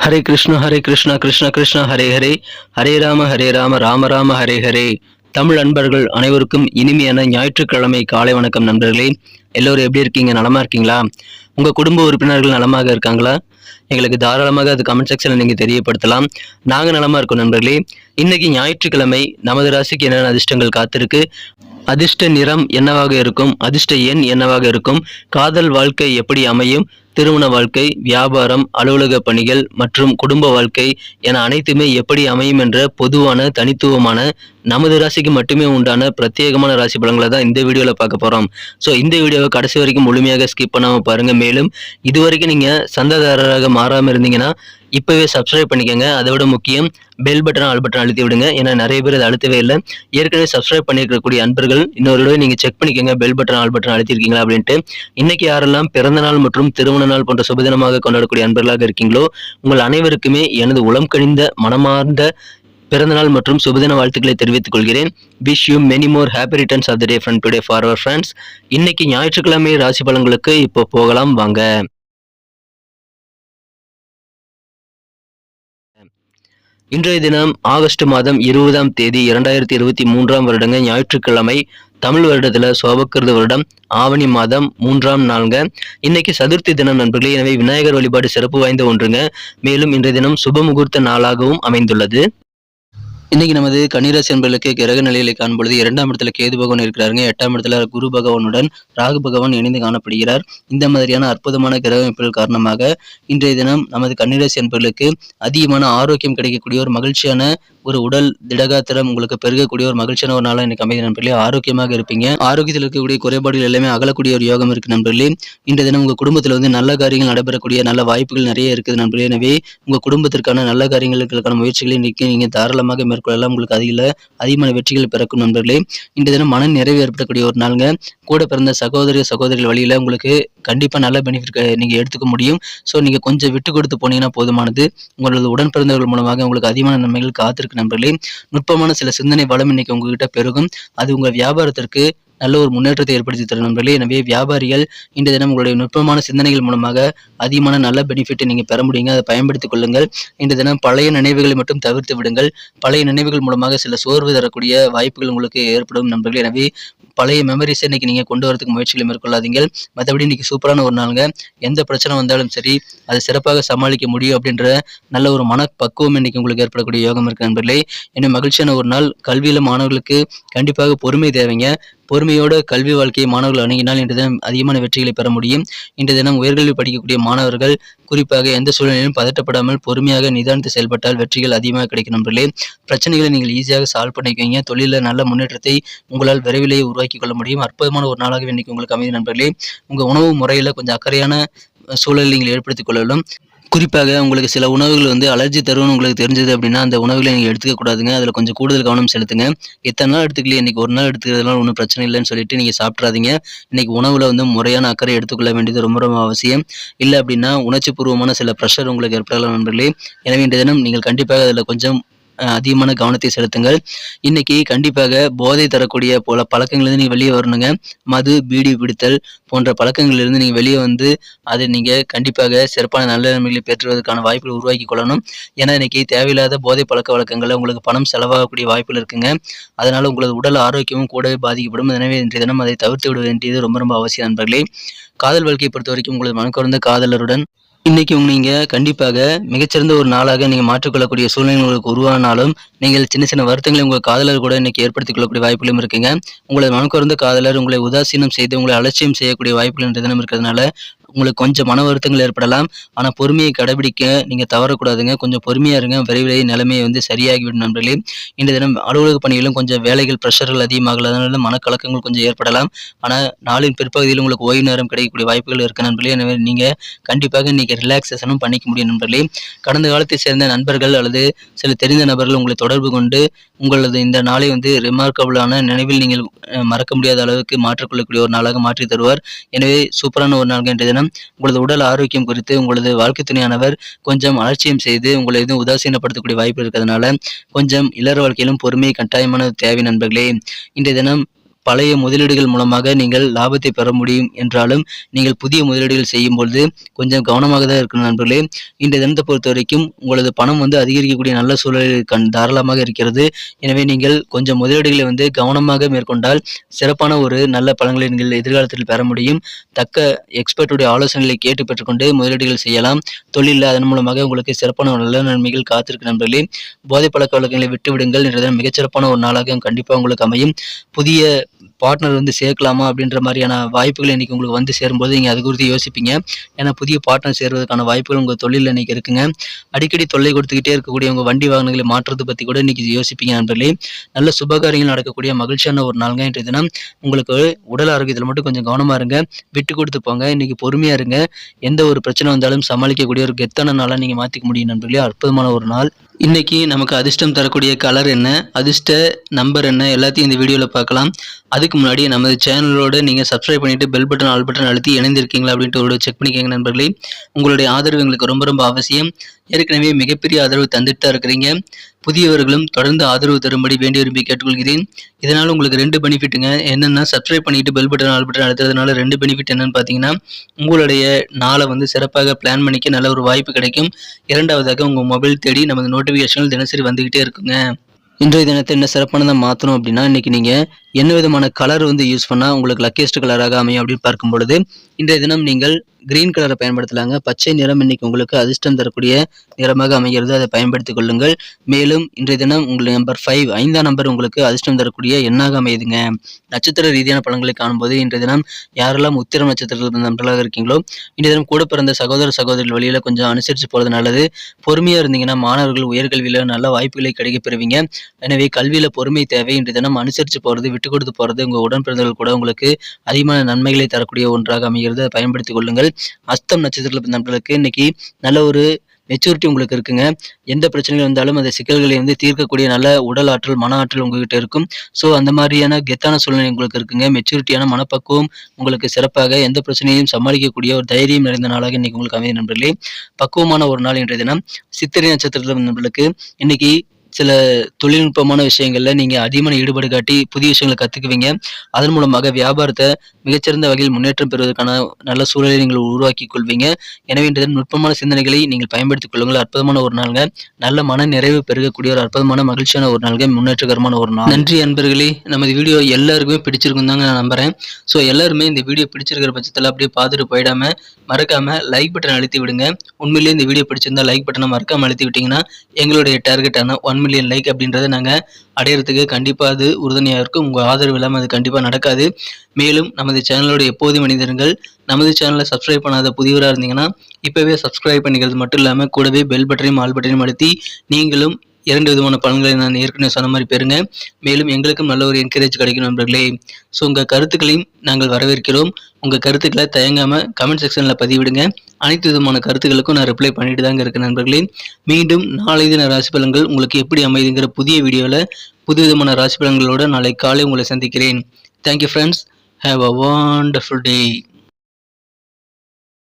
ஹரே கிருஷ்ணா கிருஷ்ண கிருஷ்ண ஹரே ஹரே, ஹரே ராம ராம ராம ஹரே ஹரே. தமிழ் நண்பர்கள் அனைவருக்கும் இனிமையான ஞாயிற்றுக்கிழமை காலை வணக்கம் நண்பர்களே. எல்லோரும் எப்படி இருக்கீங்க? நலமா இருக்கீங்களா? உங்க குடும்ப உறுப்பினர்கள் நலமாக இருக்காங்களா? எங்களுக்கு தாராளமாக அது கமெண்ட் செக்ஷன்ல நீங்க தெரியப்படுத்தலாம். நாங்க நலமா இருக்கோம் நண்பர்களே. இன்னைக்கு ஞாயிற்றுக்கிழமை, நமது ராசிக்கு என்னென்ன அதிர்ஷ்டங்கள் காத்திருக்கு, அதிர்ஷ்ட நிறம் என்னவாக இருக்கும், அதிர்ஷ்ட எண் என்னவாக இருக்கும், காதல் வாழ்க்கை எப்படி அமையும், திருமண வாழ்க்கை, வியாபாரம், அலுவலக பணிகள் மற்றும் குடும்ப வாழ்க்கை என அனைத்துமே எப்படி அமையும் என்ற பொதுவான தனித்துவமான நமது ராசிக்கு மட்டுமே உண்டான பிரத்யேகமான ராசி பலன்களை தான் இந்த வீடியோவில் பார்க்க போகிறோம். ஸோ இந்த வீடியோவை கடைசி வரைக்கும் முழுமையாக ஸ்கிப் பண்ணாமல் பாருங்கள். மேலும் இதுவரைக்கும் நீங்கள் சந்தாதாரராக மாறாமல் இருந்தீங்கன்னா இப்போவே சப்ஸ்கிரைப் பண்ணிக்கோங்க. அதை விட முக்கியம், பெல் பட்டன் ஆல் பட்டன் அழுத்தி விடுங்க. ஏன்னா நிறைய பேர் அதை அழுத்தவே இல்லை. ஏற்கனவே சப்ஸ்கிரைப் பண்ணியிருக்கக்கூடிய அன்பர்கள் இன்னொரு தடவை நீங்கள் செக் பண்ணிக்கோங்க, பெல் பட்டன் ஆல் பட்டன் அழுத்திருக்கீங்களா அப்படின்ட்டு. இன்னைக்கு யாரெல்லாம் பிறந்த நாள் மற்றும் திருமண நாள் போன்ற சுபதினமாக கொண்டாடக்கூடிய அன்பர்களாக இருக்கீங்களோ உங்கள் அனைவருக்குமே எனது உளம் கனிந்த மனமார்ந்த பிறந்தநாள் மற்றும் சுபதின வாழ்த்துக்களை தெரிவித்துக் கொள்கிறேன். Wish you many more happy returns of the day from today for our friends. இன்னைக்கு ஞாயிற்றுக்கிழமை ராசி பலன்களுக்கு இப்போ போகலாம் வாங்க. இன்றைய தினம் ஆகஸ்ட் மாதம் 20ஆம் தேதி 2023ஆம் வருடங்க ஞாயிற்றுக்கிழமை. தமிழ் வருடத்துல சோபக்கிருத வருடம் ஆவணி மாதம் 3ஆம் நாளுங்க. இன்னைக்கு சதுர்த்தி தினம் நண்பர்களே. எனவே விநாயகர் வழிபாடு சிறப்பு வாய்ந்த ஒன்றுங்க. மேலும் இன்றைய தினம் சுப முகூர்த்த நாளாகவும் அமைந்துள்ளது. இன்னைக்கு நமது கன்னிராசி என்பர்களுக்கு கிரக நிலையில காணும்பொழுது 2ஆம் இடத்துல கேது பகவான் இருக்கிறாருங்க. 8ஆம் இடத்துல குரு பகவானுடன் ராகு பகவான் இணைந்து காணப்படுகிறார். இந்த மாதிரியான அற்புதமான கிரக அமைப்புகள் காரணமாக இன்றைய தினம் நமது கன்னிராசி என்பர்களுக்கு அதிகமான ஆரோக்கியம் கிடைக்கக்கூடிய ஒரு மகிழ்ச்சியான ஒரு உடல் திடகாத்திரம் உங்களுக்கு பெருகக்கூடிய ஒரு மகிழ்ச்சியான ஒரு நாளாக இன்னைக்கு அமைதி நண்பர்களே. ஆரோக்கியமாக இருப்பீங்க. ஆரோக்கியத்தில் இருக்கக்கூடிய குறைபாடுகள் எல்லாமே அகலக்கூடிய ஒரு யோகம் இருக்கு நண்பர்களே. இன்றைய தினம் உங்க குடும்பத்தில் நல்ல காரியங்கள் நடைபெறக்கூடிய நல்ல வாய்ப்புகள் நிறைய இருக்குது நண்பர்களே. எனவே உங்க குடும்பத்திற்கான நல்ல காரியங்களுக்கான முயற்சிகளை இன்னைக்கு நீங்க தாராளமாக மேற்கொள்ளலாம். உங்களுக்கு அதிகமான வெற்றிகள் பிறக்கும் நண்பர்களே. இன்றைய தினம் மன நிறைவு ஏற்படக்கூடிய ஒரு நாளுங்க. கூட பிறந்த சகோதரிகள் வழியில உங்களுக்கு கண்டிப்பா நல்ல பெனிஃபிட் நீங்க எடுத்துக்க முடியும். ஸோ நீங்க கொஞ்சம் விட்டு கொடுத்து போனீங்கன்னா போதுமானது. உங்களது உடன் பிறந்தவர்கள் மூலமாக உங்களுக்கு அதிகமான நன்மைகள் காத்திருக்கு நண்பர்களே. நுட்பமான சில சிந்தனை வளம் இன்னைக்கு உங்ககிட்ட பெருகும். அது உங்க வியாபாரத்திற்கு நல்ல ஒரு முன்னேற்றத்தை ஏற்படுத்தி தரும் நண்பர்களே. எனவே வியாபாரிகள் இன்றைய தினம் உங்களுடைய நுட்பமான சிந்தனைகள் மூலமாக அதிகமான நல்ல பெனிஃபிட்டை நீங்க பெற முடியுங்க. அதை பயன்படுத்திக் கொள்ளுங்கள். இன்றைய தினம் பழைய நினைவுகளை மட்டும் தவிர்த்து விடுங்கள். பழைய நினைவுகள் மூலமாக சில சோர்வு தரக்கூடிய வாய்ப்புகள் உங்களுக்கு ஏற்படும் நண்பர்களே. எனவே பழைய மெமரிஸை இன்னைக்கு நீங்க கொண்டு வரதுக்கு முயற்சிகளை மேற்கொள்ளாதீங்க. மற்றபடி இன்னைக்கு சூப்பரான ஒரு நாளுங்க. எந்த பிரச்சனை வந்தாலும் சரி அதை சிறப்பாக சமாளிக்க முடியும் அப்படின்ற நல்ல ஒரு மனப்பக்குவம் இன்னைக்கு உங்களுக்கு ஏற்படக்கூடிய யோகம் இருக்கு நண்பர்களே. எனவே மகிழ்ச்சியான ஒரு நாள். கல்வியில மாணவர்களுக்கு கண்டிப்பாக பொறுமை தேவைங்க. பொறுமையோட கல்வி வாழ்க்கையை மாணவர்கள் அணுகினால் இன்றைய தினம் அதிகமான வெற்றிகளை பெற முடியும். இன்றைய தினம் உயர்கல்வி படிக்கக்கூடிய மாணவர்கள் குறிப்பாக எந்த சூழ்நிலையிலும் பதட்டப்படாமல் பொறுமையாக நிதானித்து செயல்பட்டால் வெற்றிகள் அதிகமாக கிடைக்கும் நண்பர்களே. பிரச்சனைகளை நீங்கள் ஈஸியாக சால்வ் பண்ணிக்குவீங்க. தொழிலில் நல்ல முன்னேற்றத்தை உங்களால் விரைவிலேயே உருவாக்கி கொள்ள முடியும். அற்புதமான ஒரு நாளாக இன்னைக்கு உங்களுக்கு அமைதி நண்பர்களே. உங்க உணவு முறையில கொஞ்சம் அக்கறையான சூழலை நீங்கள் ஏற்படுத்திக் கொள்ளலாம். குறிப்பாக உங்களுக்கு சில உணவுகள் அலர்ஜி தரும்னு உங்களுக்கு தெரிஞ்சது அப்படின்னா அந்த உணவுகளை நீங்கள் எடுத்துக்க கூடாதுங்க. அதில் கொஞ்சம் கூடுதல் கவனம் செலுத்துங்க. எத்தனை நாள் எடுத்துக்கலையே, இன்னைக்கு ஒரு நாள் எடுத்துக்கிறதுனால ஒன்றும் பிரச்சனை இல்லைன்னு சொல்லிட்டு நீங்கள் சாப்பிட்றாதீங்க. இன்னைக்கு உணவில் முறையான அக்கறை எடுத்துக்கொள்ள வேண்டியது ரொம்ப ரொம்ப அவசியம். இல்லை அப்படின்னா உணர்ச்சி பூர்வமான சில ப்ரெஷர் உங்களுக்கு ஏற்படலாம் நண்பர்களே. எனவே இன்றைய தினம் நீங்கள் கண்டிப்பாக அதில் கொஞ்சம் அதிகமான கவனத்தை செலுத்துங்கள். இன்னைக்கு கண்டிப்பாக போதை தரக்கூடிய போல பழக்கங்களிலிருந்து நீங்க வெளியே வரணுங்க. மது, பீடி பிடித்தல் போன்ற பழக்கங்களிலிருந்து நீங்க வெளியே வந்து அதை நீங்க கண்டிப்பாக சிறப்பான நல்ல நன்மைகளை பெற்றுவதற்கான வாய்ப்புகளை உருவாக்கி கொள்ளணும். ஏன்னா இன்னைக்கு தேவையில்லாத போதை பழக்க வழக்கங்களை உங்களுக்கு பணம் செலவாகக்கூடிய வாய்ப்புகள் இருக்குங்க. அதனால உங்களது உடல் ஆரோக்கியமும் கூடவே பாதிக்கப்படும். எனவே இன்றைய தினம் அதை தவிர்த்து விட வேண்டியது ரொம்ப ரொம்ப அவசியம் நண்பர்களே. காதல் வாழ்க்கையை பொறுத்த வரைக்கும் உங்களது மனக்குறந்த காதலருடன் இன்னைக்கு நீங்க கண்டிப்பாக மிகச்சிறந்த ஒரு நாளாக நீங்க மாற்றிக்கொள்ளக்கூடிய சூழ்நிலை உங்களுக்கு உருவானாலும் நீங்கள் சின்ன சின்ன வருத்தங்களை உங்கள் காதலர் கூட இன்னைக்கு ஏற்படுத்திக் கொள்ளக்கூடிய வாய்ப்புகளும் இருக்குங்க. உங்களது மனக்குறந்த காதலர் உங்களை உதாசீனம் செய்து உங்களை அலட்சியம் செய்யக்கூடிய வாய்ப்புகள் இன்றைய தினம் இருக்கிறதுனால உங்களுக்கு கொஞ்சம் மன வருத்தங்கள் ஏற்படலாம். ஆனால் பொறுமையை கடைபிடிக்க நீங்கள் தவறக்கூடாதுங்க. கொஞ்சம் பொறுமையாக இருங்க. விரைவிலேயே நிலைமையை சரியாகிவிடும் நண்பர்களே. இன்றைய தினம் அலுவலக பணிகளும் கொஞ்சம் வேலைகள் ப்ரெஷர்கள் அதிகமாகல, அதனால மனக்கலக்கங்கள் கொஞ்சம் ஏற்படலாம். ஆனால் நாளின் பிற்பகுதியில் உங்களுக்கு ஓய்வு நேரம் கிடைக்கக்கூடிய வாய்ப்புகள் இருக்கு நண்பர்களே. எனவே நீங்கள் கண்டிப்பாக இன்னைக்கு ரிலாக்ஸேஷனும் பண்ணிக்க முடியும் நண்பர்களே. கடந்த காலத்தை சேர்ந்த நண்பர்கள் அல்லது சில தெரிந்த நபர்கள் உங்களை தொடர்பு கொண்டு உங்களது இந்த நாளை ரிமார்க்கபிளான நினைவில் நீங்கள் மறக்க முடியாத அளவுக்கு மாற்றிக்கொள்ளக்கூடிய ஒரு நாளாக மாற்றி தருவார். எனவே சூப்பரான ஒரு நாள் இன்றைய தினம். உங்களது உடல் ஆரோக்கியம் குறித்து உங்களது வாழ்க்கை துணையானவர் கொஞ்சம் அலட்சியம் செய்து உங்களை உதாசீனப்படுத்தக்கூடிய வாய்ப்பு இருக்கிறதுனால கொஞ்சம் இல்லற வாழ்க்கையிலும் பொறுமை கட்டாயமான தேவை நண்பர்களே. இன்றைய தினம் பழைய முதலீடுகள் மூலமாக நீங்கள் லாபத்தை பெற முடியும் என்றாலும் நீங்கள் புதிய முதலீடுகள் செய்யும் பொழுது கொஞ்சம் கவனமாக தான் இருக்கணும் நண்பர்களே. இந்த தினத்தை பொறுத்த வரைக்கும் உங்களது பணம் அதிகரிக்கக்கூடிய நல்ல சூழலில் தாராளமாக இருக்கிறது. எனவே நீங்கள் கொஞ்சம் முதலீடுகளை கவனமாக மேற்கொண்டால் சிறப்பான ஒரு நல்ல பலன்களை நீங்கள் எதிர்காலத்தில் பெற முடியும். தக்க எக்ஸ்பர்ட்டுடைய ஆலோசனைகளை கேட்டு பெற்றுக்கொண்டு முதலீடுகள் செய்யலாம். தொழிலில் அதன் மூலமாக உங்களுக்கு சிறப்பான நல்ல நன்மைகள் காத்திருக்கு நண்பர்களே. போதை பழக்க வழக்கங்களை விட்டு விடுங்கள். இன்றைய மிகச்சிறப்பான ஒரு நாளாக கண்டிப்பாக உங்களுக்கு அமையும். புதிய பார்ட்னர் சேர்க்கலாமா அப்படின்ற மாதிரியான வாய்ப்புகள் இன்றைக்கி உங்களுக்கு சேரும்போது நீங்கள் அது குறித்து யோசிப்பீங்க. ஏன்னா புதிய பார்ட்னர் சேர்வதற்கான வாய்ப்புகள் உங்கள் தொழிலில் இன்றைக்கி இருக்குங்க. அடிக்கடி தொல்லை கொடுத்துக்கிட்டே இருக்கக்கூடிய உங்கள் வண்டி வாகனங்களை மாற்றுறது பற்றி கூட இன்றைக்கி யோசிப்பீங்க நண்பர்களே. நல்ல சுபகாரியங்கள் நடக்கக்கூடிய மகிழ்ச்சியான ஒரு நாளுங்க இன்றைய தினம். உங்களுக்கு உடல் ஆரோக்கியத்தில் மட்டும் கொஞ்சம் கவனமாக இருங்க. விட்டு கொடுத்து போங்க. இன்றைக்கி பொறுமையாக இருங்க. எந்த ஒரு பிரச்சனை வந்தாலும் சமாளிக்கக்கூடிய ஒரு கெத்தான நாளாக நீங்கள் மாற்றிக்க முடியும் நண்பர்களே. அற்புதமான ஒரு நாள். இன்னைக்கு நமக்கு அதிர்ஷ்டம் தரக்கூடிய கலர் என்ன, அதிர்ஷ்ட நம்பர் என்ன, எல்லாத்தையும் இந்த வீடியோவில் பார்க்கலாம். அதுக்கு முன்னாடி நமது சேனலோடு நீங்கள் சப்ஸ்கிரைப் பண்ணிவிட்டு பெல் பட்டன் ஆல் பட்டன் அழுத்தி இணைந்திருக்கீங்களா அப்படின்ட்டு ஒரு செக் பண்ணிக்கோங்க நண்பர்களே. உங்களுடைய ஆதரவு எங்களுக்கு ரொம்ப ரொம்ப அவசியம். ஏற்கனவே மிகப்பெரிய ஆதரவு தந்துட்டு தான் இருக்கிறீங்க. புதியவர்களும் தொடர்ந்து ஆதரவு தரும்படி வேண்டி விரும்பி கேட்டுக்கொள்கிறேன். இதனால் உங்களுக்கு 2 பெனிஃபிட்டுங்க. என்னென்னா சப்ஸ்கிரைப் பண்ணிவிட்டு பெல் பட்டன் ஆல் பட்டன் அழுத்துறதுனால 2 பெனிஃபிட் என்னென்னு பார்த்தீங்கன்னா, உங்களுடைய நாளை சிறப்பாக பிளான் பண்ணிக்க நல்ல ஒரு வாய்ப்பு கிடைக்கும். இரண்டாவதாக உங்கள் மொபைல் தேடி நமது நோட்டிஃபிகேஷன்கள் தினசரி வந்துக்கிட்டே இருக்குங்க. இன்றைய தினத்தை என்ன சிறப்பானதாக மாற்றணும் அப்படின்னா, இன்றைக்கி நீங்கள் என்ன விதமான கலர் யூஸ் பண்ணால் உங்களுக்கு லக்கியஸ்ட் கலராக அமையும் அப்படின்னு பார்க்கும் பொழுது, இன்றைய தினம் நீங்கள் கிரீன் கலரை பயன்படுத்தலாங்க. பச்சை நிறம் இன்னைக்கு உங்களுக்கு அதிர்ஷ்டம் தரக்கூடிய நிறமாக அமைகிறது. அதை பயன்படுத்திக் கொள்ளுங்கள். மேலும் இன்றைய தினம் உங்களுக்கு நம்பர் 5 5ஆம் நம்பர் உங்களுக்கு அதிர்ஷ்டம் தரக்கூடிய எண்ணாக அமையுதுங்க. நட்சத்திர ரீதியான பலன்களை காணும்போது இன்றைய தினம் யாரெல்லாம் உத்திரம் நட்சத்திரத்தில் நண்பர்களாக இருக்கீங்களோ, இன்றைய தினம் கூட பிறந்த சகோதர சகோதரிகள் வழியில் கொஞ்சம் அனுசரித்து போகிறது நல்லது. பொறுமையாக இருந்தீங்கன்னா மாணவர்கள் உயர்கல்வியில் நல்ல வாய்ப்புகளை கிடைக்க பெறுவீங்க. எனவே கல்வியில் பொறுமை தேவை. இன்றைய தினம் அனுசரித்து போகிறது, விட்டு கொடுத்து போகிறது உங்கள் உடன்பிறந்தவர்கள் கூட உங்களுக்கு அதிகமான நன்மைகளை தரக்கூடிய ஒன்றாக அமைகிறது. அதை பயன்படுத்திக் கொள்ளுங்கள். அஸ்தம் நட்சத்திரத்தில் நண்பர்களுக்கு இன்னைக்கு நல்ல ஒரு மெச்சூரிட்டி உங்களுக்கு இருக்குங்க. எந்த பிரச்சனைகள் வந்தாலும் அந்த சிக்கல்களை தீர்க்கக்கூடிய நல்ல உடல் ஆற்றல், மன ஆற்றல் உங்ககிட்ட இருக்கும். ஸோ அந்த மாதிரியான கெத்தான சூழ்நிலை உங்களுக்கு இருக்குங்க. மெச்சூரிட்டியான மனப்பக்குவம் உங்களுக்கு சிறப்பாக எந்த பிரச்சனையும் சமாளிக்கக்கூடிய ஒரு தைரியம் நிறைந்த நாளாக இன்னைக்கு உங்களுக்கு அமைய நண்பர்களே. பக்குவமான ஒரு நாள் இன்றைய தினம். சித்திரை நட்சத்திரத்தில் நண்பர்களுக்கு இன்னைக்கு சில தொழில்நுட்பமான விஷயங்களில் நீங்கள் அதிகமான ஈடுபாடு காட்டி புதிய விஷயங்களை கற்றுக்குவீங்க. அதன் மூலமாக வியாபாரத்தை மிகச்சிறந்த வகையில் முன்னேற்றம் பெறுவதற்கான நல்ல சூழலை நீங்கள் உருவாக்கி கொள்வீங்க. எனவே இந்த நுட்பமான சிந்தனைகளை நீங்கள் பயன்படுத்திக் கொள்ளுங்கள். அற்புதமான ஒரு நாளுங்க. நல்ல மன நிறைவு பெருகக்கூடிய ஒரு அற்புதமான மகிழ்ச்சியான ஒரு நாளுங்க. முன்னேற்றகரமான ஒரு நாள். நன்றி அன்பர்களே. நமது வீடியோ எல்லாருக்குமே பிடிச்சிருக்கும் தாங்க நான் நம்புறேன். ஸோ எல்லாருமே இந்த வீடியோ பிடிச்சிருக்கிற பட்சத்தில் அப்படியே பார்த்துட்டு போயிடாம மறக்காம லைக் பட்டன் அழுத்தி விடுங்க. உண்மையிலேயே இந்த வீடியோ பிடிச்சிருந்தா லைக் பட்டனை மறக்காம அழுத்தி விட்டீங்கன்னா எங்களுடைய டார்கெட்டான 1 மில்லியன் லைக் அப்படின்றத நாங்கள் அடையிறதுக்கு கண்டிப்பாக அது உறுதுணையாக இருக்கும். உங்கள் ஆதரவு இல்லாமல் அது கண்டிப்பாக நடக்காது. மேலும் நமது சேனலோட எப்போதும் மனிதர்கள் நமது சேனலை சப்ஸ்கிரைப் பண்ணாத புதியவராக இருந்தீங்கன்னா இப்போவே சப்ஸ்கிரைப் பண்ணிக்கிறது மட்டும் இல்லாமல் கூடவே பெல் பட்டனையும் ஆல் பட்டனையும் அழுத்தி நீங்களும் 2 விதமான பலன்களை நான் ஏற்கனவே சொன்ன மாதிரி பெறுங்க. மேலும் எங்களுக்கும் நல்ல ஒரு என்கரேஜ் கிடைக்கும் நண்பர்களே. ஸோ உங்கள் கருத்துக்களையும் நாங்கள் வரவேற்கிறோம். உங்கள் கருத்துக்களை தயங்காமல் கமெண்ட் செக்ஷனில் பதிவிடுங்க. அனைத்து விதமான கருத்துக்களுக்கும் நான் ரிப்ளை பண்ணிட்டு தாங்க இருக்கேன் நண்பர்களே. மீண்டும் நாளை தின ராசி பலன்கள் உங்களுக்கு எப்படி அமைதுங்கிற புதிய வீடியோவில் புது விதமான ராசி பலன்களோடு நாளை காலை உங்களை சந்திக்கிறேன். Thank you friends. Have a wonderful day.